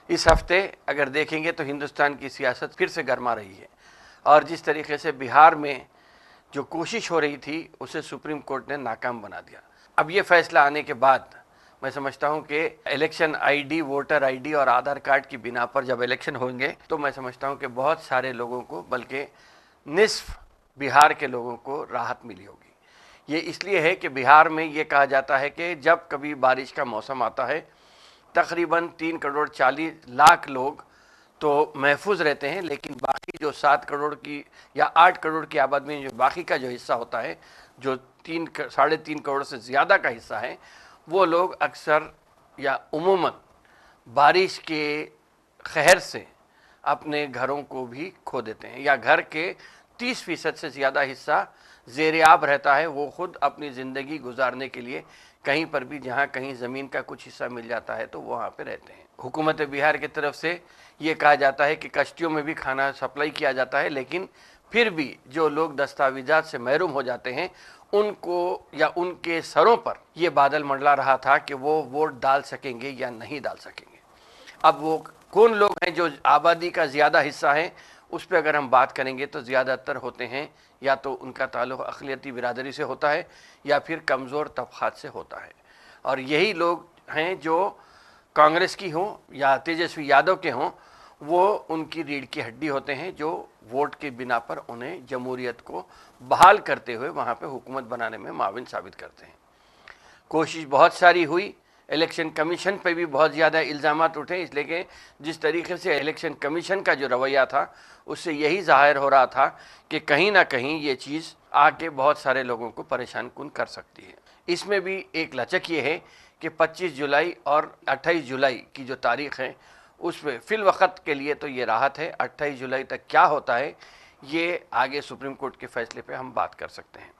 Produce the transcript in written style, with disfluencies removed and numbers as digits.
इस हफ्ते अगर देखेंगे तो हिंदुस्तान की सियासत फिर से गर्मा रही है और जिस तरीके से बिहार में जो कोशिश हो रही थी उसे सुप्रीम कोर्ट ने नाकाम बना दिया। अब ये फैसला आने के बाद मैं समझता हूं कि इलेक्शन आईडी, वोटर आईडी और आधार कार्ड की बिना पर जब इलेक्शन होंगे तो मैं समझता हूं कि बहुत सारे लोगों को, बल्कि निस्फ बिहार के लोगों को राहत मिली होगी। ये इसलिए है कि बिहार में ये कहा जाता है कि जब कभी बारिश का मौसम आता है तकरीबन 3 करोड़ 40 लाख लोग तो महफूज रहते हैं, लेकिन बाकी जो 7 करोड़ की या 8 करोड़ की आबादी में जो बाकी का जो हिस्सा होता है, जो 3 साढ़े 3 करोड़ से ज़्यादा का हिस्सा है, वो लोग अक्सर या उमूमन बारिश के कहर से अपने घरों को भी खो देते हैं या घर के 30% से ज़्यादा हिस्सा ज़ेर-ए-आब रहता है। वो खुद अपनी ज़िंदगी गुजारने के लिए कहीं पर भी जहाँ कहीं ज़मीन का कुछ हिस्सा मिल जाता है तो वहाँ पे रहते हैं। हुकूमत बिहार की तरफ से ये कहा जाता है कि कश्तियों में भी खाना सप्लाई किया जाता है, लेकिन फिर भी जो लोग दस्तावेजात से महरूम हो जाते हैं उनको या उनके सरों पर यह बादल मंडला रहा था कि वो वोट डाल सकेंगे या नहीं डाल सकेंगे। अब वो कौन लोग हैं जो आबादी का ज़्यादा हिस्सा है, उस पर अगर हम बात करेंगे तो ज़्यादातर होते हैं या तो उनका ताल्लुक़ अक़लियती बिरादरी से होता है या फिर कमज़ोर तबक़ात से होता है, और यही लोग हैं जो कांग्रेस की हों या तेजस्वी यादव के हों, वो उनकी रीढ़ की हड्डी होते हैं जो वोट के बिना पर उन्हें जमहूरियत को बहाल करते हुए वहाँ पे हुकूमत बनाने में माविन साबित करते हैं। कोशिश बहुत सारी हुई, इलेक्शन कमीशन पे भी बहुत ज़्यादा इल्ज़ामात उठे, इसलिए कि जिस तरीके से इलेक्शन कमीशन का जो रवैया था उससे यही ज़ाहिर हो रहा था कि कहीं ना कहीं ये चीज़ आके बहुत सारे लोगों को परेशान कुन कर सकती है। इसमें भी एक लचक ये है कि 25 जुलाई और 28 जुलाई की जो तारीख़ है उसमें फ़िल वक़्त के लिए तो ये राहत है। 28 जुलाई तक क्या होता है ये आगे सुप्रीम कोर्ट के फ़ैसले पे हम बात कर सकते हैं।